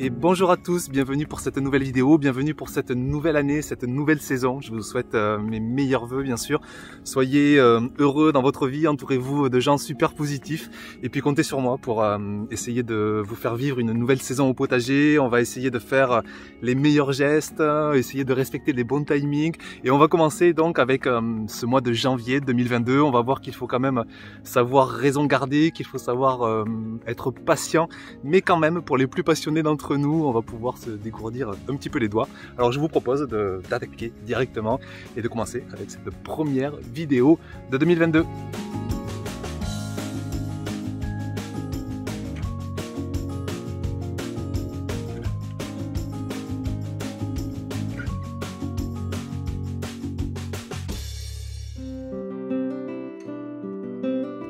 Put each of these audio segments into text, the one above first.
Et bonjour à tous, bienvenue pour cette nouvelle vidéo, bienvenue pour cette nouvelle année, cette nouvelle saison. Je vous souhaite mes meilleurs vœux bien sûr. Soyez heureux dans votre vie, entourez-vous de gens super positifs et puis comptez sur moi pour essayer de vous faire vivre une nouvelle saison au potager. On va essayer de faire les meilleurs gestes, essayer de respecter les bons timings et on va commencer donc avec ce mois de janvier 2022. On va voir qu'il faut quand même savoir raison garder, qu'il faut savoir être patient, mais quand même pour les plus passionnés d'entre nous, on va pouvoir se dégourdir un petit peu les doigts. Alors je vous propose d'attaquer directement et de commencer avec cette première vidéo de 2022.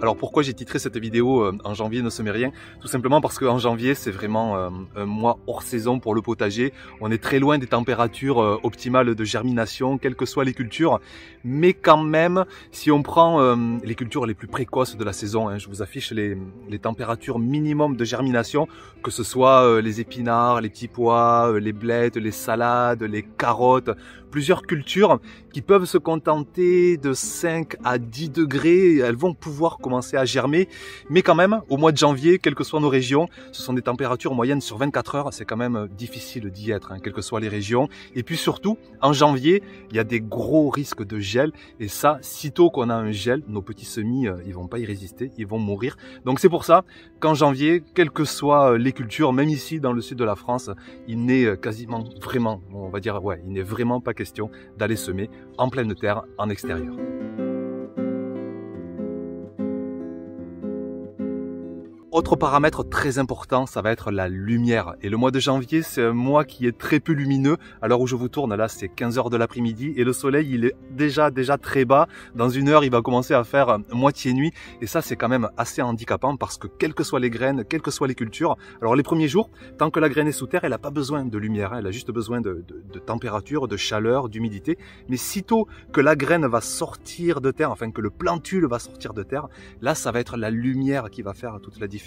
Alors pourquoi j'ai titré cette vidéo en janvier ne semez rien? Tout simplement parce qu'en janvier c'est vraiment un mois hors saison pour le potager. On est très loin des températures optimales de germination, quelles que soient les cultures. Mais quand même, si on prend les cultures les plus précoces de la saison, je vous affiche les températures minimum de germination, que ce soit les épinards, les petits pois, les blettes, les salades, les carottes, plusieurs cultures qui peuvent se contenter de 5 à 10 degrés. Elles vont pouvoir commencer à germer, mais quand même, au mois de janvier, quelles que soient nos régions, ce sont des températures moyennes sur 24 heures, c'est quand même difficile d'y être, quelles que soient les régions. Et puis surtout, en janvier, il y a des gros risques de gel, et ça, sitôt qu'on a un gel, nos petits semis, ils vont pas y résister, ils vont mourir. Donc c'est pour ça qu'en janvier, quelles que soient les cultures, même ici dans le sud de la France, il n'est quasiment vraiment, on va dire, il n'est vraiment pas question d'aller semer en pleine terre, en extérieur. Autre paramètre très important, ça va être la lumière. Et le mois de janvier, c'est un mois qui est très peu lumineux. À l'heure où je vous tourne, là, c'est 15 h de l'après-midi et le soleil, il est déjà très bas. Dans une heure, il va commencer à faire moitié nuit. Et ça, c'est quand même assez handicapant parce que quelles que soient les graines, quelles que soient les cultures, alors les premiers jours, tant que la graine est sous terre, elle n'a pas besoin de lumière. Elle a juste besoin de température, de chaleur, d'humidité. Mais sitôt que la graine va sortir de terre, enfin que le plantule va sortir de terre, là, ça va être la lumière qui va faire toute la différence.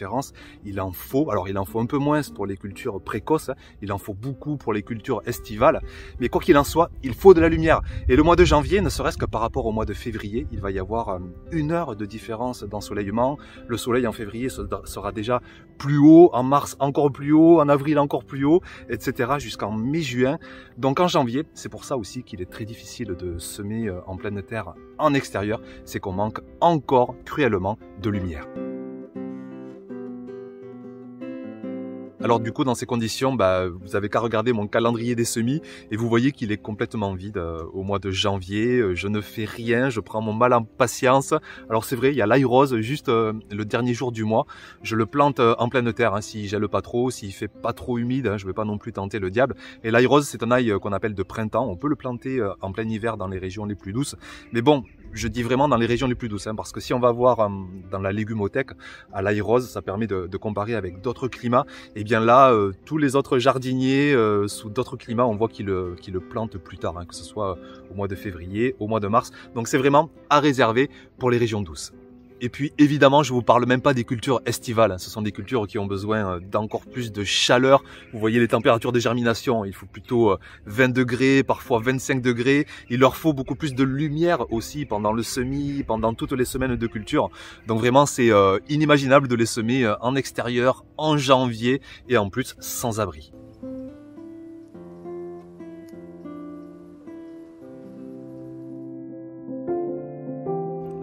Il en faut un peu moins pour les cultures précoces, il en faut beaucoup pour les cultures estivales, mais quoi qu'il en soit, il faut de la lumière. Et le mois de janvier, ne serait-ce que par rapport au mois de février, il va y avoir 1 heure de différence d'ensoleillement. Le soleil en février sera déjà plus haut, en mars encore plus haut, en avril encore plus haut, etc. jusqu'en mai-juin. Donc en janvier, c'est pour ça aussi qu'il est très difficile de semer en pleine terre en extérieur, c'est qu'on manque encore cruellement de lumière. Alors du coup, dans ces conditions, vous avez qu'à regarder mon calendrier des semis et vous voyez qu'il est complètement vide au mois de janvier. Je ne fais rien, je prends mon mal en patience. Alors c'est vrai, il y a l'ail rose juste le dernier jour du mois. Je le plante en pleine terre, s'il gèle pas trop, s'il fait pas trop humide, je ne vais pas non plus tenter le diable. Et l'ail rose, c'est un ail qu'on appelle de printemps. On peut le planter en plein hiver dans les régions les plus douces. Mais bon, je dis vraiment dans les régions les plus douces, parce que si on va voir dans la légumothèque, à l'ail rose, ça permet de comparer avec d'autres climats. Et bien là, tous les autres jardiniers sous d'autres climats, on voit qu'ils le plantent plus tard, que ce soit au mois de février, au mois de mars. Donc c'est vraiment à réserver pour les régions douces. Et puis évidemment, je vous parle même pas des cultures estivales. Ce sont des cultures qui ont besoin d'encore plus de chaleur. Vous voyez les températures de germination, il faut plutôt 20 degrés, parfois 25 degrés. Il leur faut beaucoup plus de lumière aussi pendant le semis, pendant toutes les semaines de culture. Donc vraiment, c'est inimaginable de les semer en extérieur, en janvier et en plus sans abri.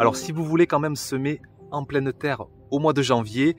Alors si vous voulez quand même semer en pleine terre au mois de janvier,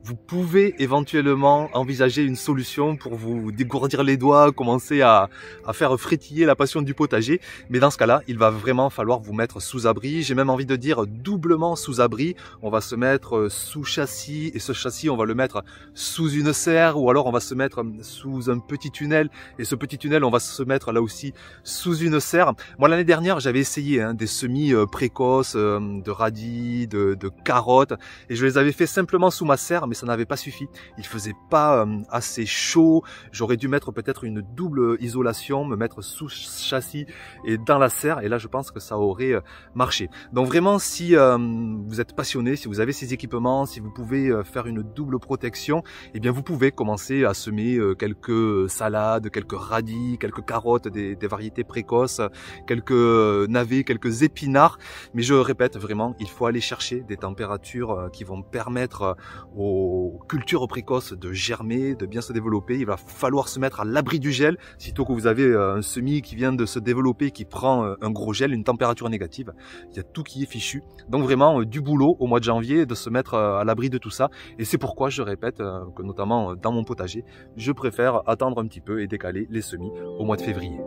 vous pouvez éventuellement envisager une solution pour vous dégourdir les doigts, commencer à faire frétiller la passion du potager. Mais dans ce cas-là, il va vraiment falloir vous mettre sous abri. J'ai même envie de dire doublement sous abri. On va se mettre sous châssis et ce châssis, on va le mettre sous une serre ou alors on va se mettre sous un petit tunnel. Et ce petit tunnel, on va se mettre là aussi sous une serre. Moi, l'année dernière, j'avais essayé des semis précoces de radis, de carottes et je les avais fait simplement sous ma serre. mais ça n'avait pas suffi. Il faisait pas assez chaud. J'aurais dû mettre peut-être une double isolation, me mettre sous châssis et dans la serre, et là je pense que ça aurait marché. Donc vraiment, si vous êtes passionné, si vous avez ces équipements, si vous pouvez faire une double protection, eh bien vous pouvez commencer à semer quelques salades, quelques radis, quelques carottes, des variétés précoces, quelques navets, quelques épinards. Mais je répète, vraiment, il faut aller chercher des températures qui vont permettre aux cultures précoces de germer, de bien se développer. Il va falloir se mettre à l'abri du gel. Sitôt que vous avez un semis qui vient de se développer, qui prend un gros gel, une température négative, il y a tout qui est fichu. Donc vraiment du boulot au mois de janvier de se mettre à l'abri de tout ça. Et c'est pourquoi je répète que notamment dans mon potager, je préfère attendre un petit peu et décaler les semis au mois de février.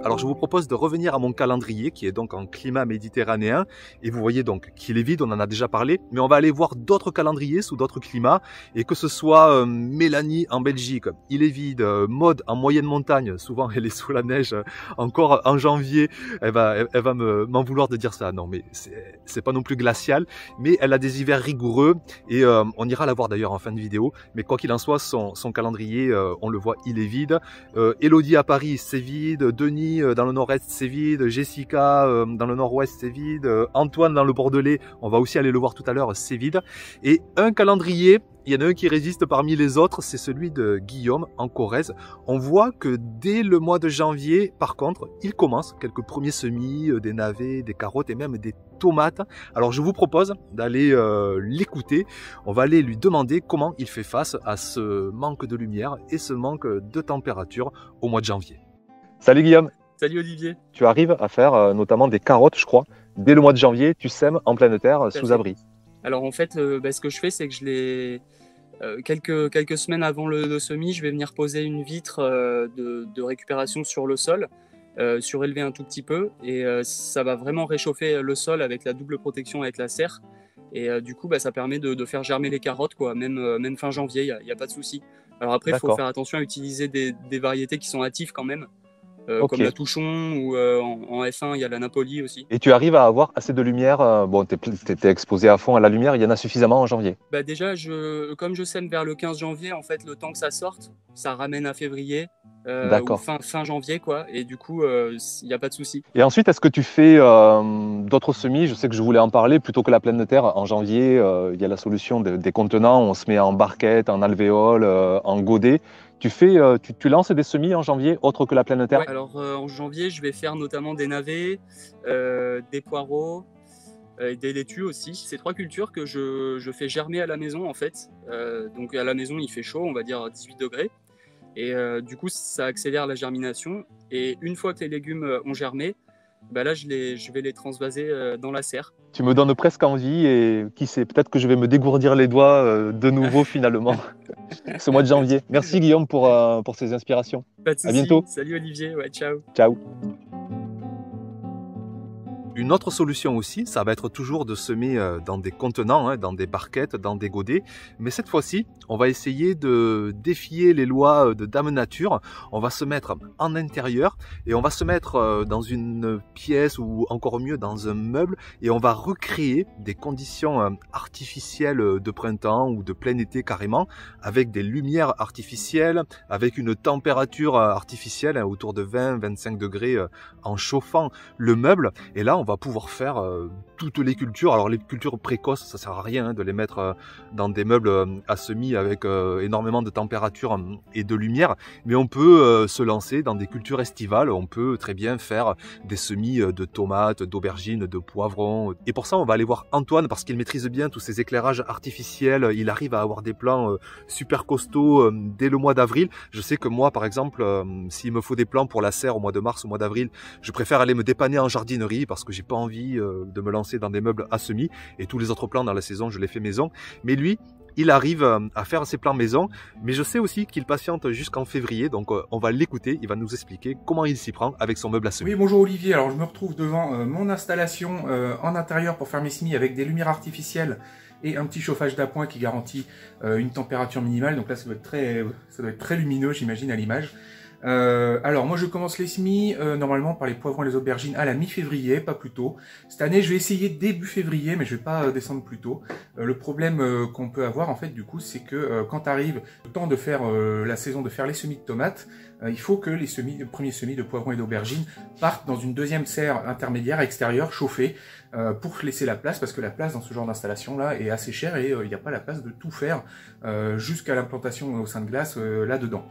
Alors je vous propose de revenir à mon calendrier qui est donc en climat méditerranéen, et vous voyez donc qu'il est vide, on en a déjà parlé, mais on va aller voir d'autres calendriers sous d'autres climats, et que ce soit Mélanie en Belgique, il est vide, Maud en moyenne montagne, souvent elle est sous la neige, encore en janvier, elle va m'en vouloir de dire ça, non mais c'est pas non plus glacial, mais elle a des hivers rigoureux, et on ira la voir d'ailleurs en fin de vidéo, mais quoi qu'il en soit, son calendrier, on le voit, il est vide. Elodie à Paris, c'est vide, Denis dans le nord-est c'est vide, Jessica dans le nord-ouest c'est vide, Antoine dans le Bordelais, on va aussi aller le voir tout à l'heure, c'est vide. Et un calendrier, il y en a un qui résiste parmi les autres, c'est celui de Guillaume en Corrèze. On voit que dès le mois de janvier, par contre, il commence quelques premiers semis, des navets, des carottes et même des tomates. Alors je vous propose d'aller l'écouter. On va aller lui demander comment il fait face à ce manque de lumière et ce manque de température au mois de janvier. Salut Guillaume. Salut Olivier. Tu arrives à faire notamment des carottes, je crois. Dès le mois de janvier, tu sèmes en pleine terre, sous abri. Alors en fait, ce que je fais, c'est que je les quelques semaines avant le semis, je vais venir poser une vitre de récupération sur le sol, surélever un tout petit peu, et ça va vraiment réchauffer le sol avec la double protection avec la serre. Et du coup, ça permet de faire germer les carottes, quoi, même fin janvier, il y a pas de souci. Alors après, il faut faire attention à utiliser des variétés qui sont hâtives quand même. Comme la Touchon, ou en F1 il y a la Napoli aussi. Et tu arrives à avoir assez de lumière, bon t'es exposé à fond à la lumière, il y en a suffisamment en janvier? Déjà, comme je sème vers le 15 janvier, en fait le temps que ça sorte, ça ramène à février, ou fin janvier quoi, et du coup il n'y a pas de souci. Et ensuite, est-ce que tu fais d'autres semis? Je sais que je voulais en parler, plutôt que la pleine terre. En janvier, il y a la solution des contenants, on se met en barquette, en alvéole, en godet. Tu lances des semis en janvier, autre que la pleine terre? Ouais, alors en janvier, je vais faire notamment des navets, des poireaux, et des laitues aussi. C'est 3 cultures que je fais germer à la maison en fait. Donc à la maison, il fait chaud, on va dire 18 degrés. Et du coup, ça accélère la germination. Et une fois que les légumes ont germé, là, je vais les transvaser dans la serre. Tu me donnes presque envie, et qui sait, peut-être que je vais me dégourdir les doigts de nouveau finalement ce mois de janvier. Merci Guillaume pour ces inspirations. Pas de soucis. À bientôt. Salut Olivier, ouais, ciao. Ciao. Une autre solution aussi, ça va être toujours de semer dans des contenants, dans des barquettes, dans des godets. Mais cette fois-ci, on va essayer de défier les lois de Dame Nature. On va se mettre en intérieur et on va se mettre dans une pièce, ou encore mieux dans un meuble, et on va recréer des conditions artificielles de printemps ou de plein été carrément, avec des lumières artificielles, avec une température artificielle autour de 20-25 degrés en chauffant le meuble. Et là, on va pouvoir faire toutes les cultures. Alors les cultures précoces, ça sert à rien de les mettre dans des meubles à semis avec énormément de température et de lumière, mais on peut se lancer dans des cultures estivales. On peut très bien faire des semis de tomates, d'aubergines, de poivrons. Et pour ça, on va aller voir Antoine, parce qu'il maîtrise bien tous ces éclairages artificiels. Il arrive à avoir des plans super costauds dès le mois d'avril. Je sais que moi, par exemple, s'il me faut des plans pour la serre au mois de mars, au mois d'avril, je préfère aller me dépanner en jardinerie, parce que j'ai pas envie de me lancer dans des meubles à semis, et tous les autres plans dans la saison je les fais maison. Mais lui, il arrive à faire ses plans maison, mais je sais aussi qu'il patiente jusqu'en février, donc on va l'écouter, il va nous expliquer comment il s'y prend avec son meuble à semis. Oui, bonjour Olivier, alors je me retrouve devant mon installation en intérieur pour faire mes semis, avec des lumières artificielles et un petit chauffage d'appoint qui garantit une température minimale. Donc là ça doit être très lumineux, j'imagine, à l'image. Alors moi je commence les semis normalement par les poivrons et les aubergines à la mi-février, pas plus tôt. Cette année je vais essayer début février, mais je vais pas descendre plus tôt. Le problème qu'on peut avoir en fait du coup, c'est que quand arrive le temps de faire la saison de faire les semis de tomates, il faut que les premiers semis de poivrons et d'aubergines partent dans une deuxième serre intermédiaire extérieure chauffée pour laisser la place, parce que la place dans ce genre d'installation là est assez chère et il n'y a pas la place de tout faire jusqu'à l'implantation au sein de glace là-dedans.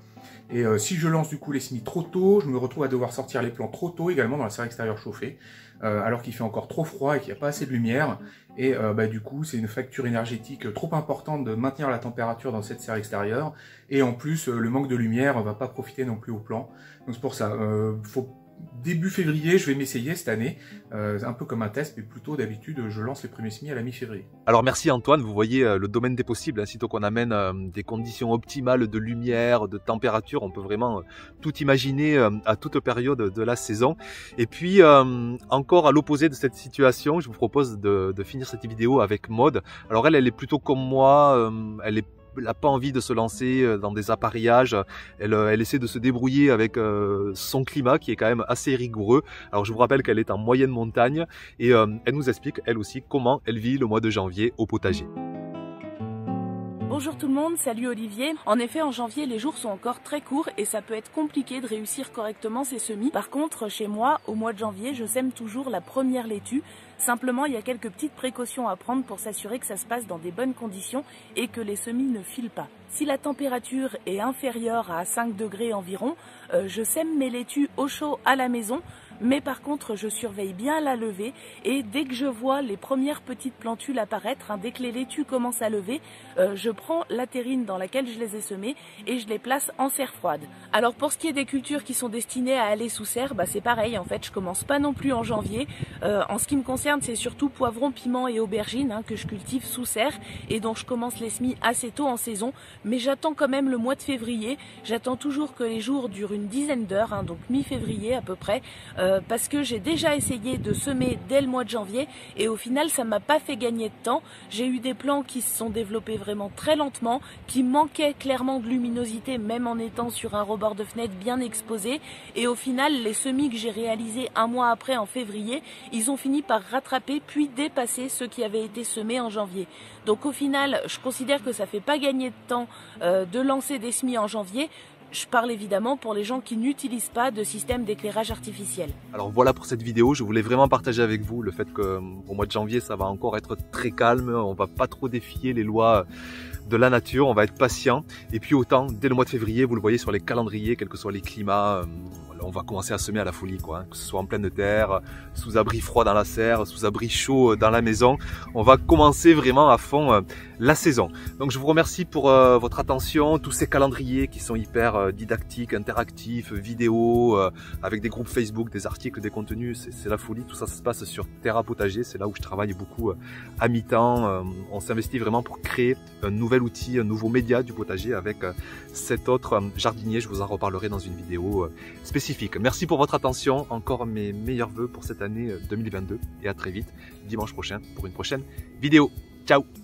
Et si je lance du coup les semis trop tôt, je me retrouve à devoir sortir les plants trop tôt également dans la serre extérieure chauffée, alors qu'il fait encore trop froid et qu'il n'y a pas assez de lumière. Et du coup, c'est une facture énergétique trop importante de maintenir la température dans cette serre extérieure. Et en plus, le manque de lumière ne va pas profiter non plus aux plants. Donc c'est pour ça, début février, je vais m'essayer cette année, un peu comme un test, mais plutôt d'habitude, je lance les premiers semis à la mi-février. Alors merci Antoine, vous voyez le domaine des possibles, hein, sitôt qu'on amène des conditions optimales de lumière, de température, on peut vraiment tout imaginer à toute période de la saison. Et puis encore à l'opposé de cette situation, je vous propose de finir cette vidéo avec Maud. Alors elle est plutôt comme moi, elle n'a pas envie de se lancer dans des appareillages, elle essaie de se débrouiller avec son climat qui est quand même assez rigoureux. Alors je vous rappelle qu'elle est en moyenne montagne et elle nous explique elle aussi comment elle vit le mois de janvier au potager. Bonjour tout le monde, salut Olivier. En effet, en janvier, les jours sont encore très courts et ça peut être compliqué de réussir correctement ces semis. Par contre, chez moi, au mois de janvier, je sème toujours la première laitue. Simplement, il y a quelques petites précautions à prendre pour s'assurer que ça se passe dans des bonnes conditions et que les semis ne filent pas. Si la température est inférieure à 5 degrés environ, je sème mes laitues au chaud à la maison. Mais par contre, je surveille bien la levée et dès que je vois les premières petites plantules apparaître, dès que les laitues commencent à lever, je prends la terrine dans laquelle je les ai semées et je les place en serre froide. Alors pour ce qui est des cultures qui sont destinées à aller sous serre, c'est pareil en fait, je commence pas non plus en janvier. En ce qui me concerne, c'est surtout poivrons, piments et aubergines que je cultive sous serre et dont je commence les semis assez tôt en saison. Mais j'attends quand même le mois de février, j'attends toujours que les jours durent une dizaine d'heures, donc mi-février à peu près, parce que j'ai déjà essayé de semer dès le mois de janvier et au final ça m'a pas fait gagner de temps. J'ai eu des plants qui se sont développés vraiment très lentement, qui manquaient clairement de luminosité même en étant sur un rebord de fenêtre bien exposé, et au final les semis que j'ai réalisés un mois après en février, ils ont fini par rattraper puis dépasser ceux qui avaient été semés en janvier. Donc au final je considère que ça fait pas gagner de temps de lancer des semis en janvier. Je parle évidemment pour les gens qui n'utilisent pas de système d'éclairage artificiel. Alors voilà pour cette vidéo, je voulais vraiment partager avec vous le fait qu'au mois de janvier ça va encore être très calme, on va pas trop défier les lois de la nature, on va être patient. Et puis autant, dès le mois de février, vous le voyez sur les calendriers, quels que soient les climats, on va commencer à semer à la folie, que ce soit en pleine terre, sous abri froid dans la serre, sous abri chaud dans la maison. On va commencer vraiment à fond la saison. Donc je vous remercie pour votre attention, tous ces calendriers qui sont hyper didactiques, interactifs, vidéos, avec des groupes Facebook, des articles, des contenus, c'est la folie. Tout ça, ça se passe sur Terra Potager, c'est là où je travaille beaucoup à mi-temps. On s'investit vraiment pour créer un nouvel outil, un nouveau média du potager avec cet autre jardinier. Je vous en reparlerai dans une vidéo spécifique. Merci pour votre attention, encore mes meilleurs vœux pour cette année 2022 et à très vite dimanche prochain pour une prochaine vidéo. Ciao!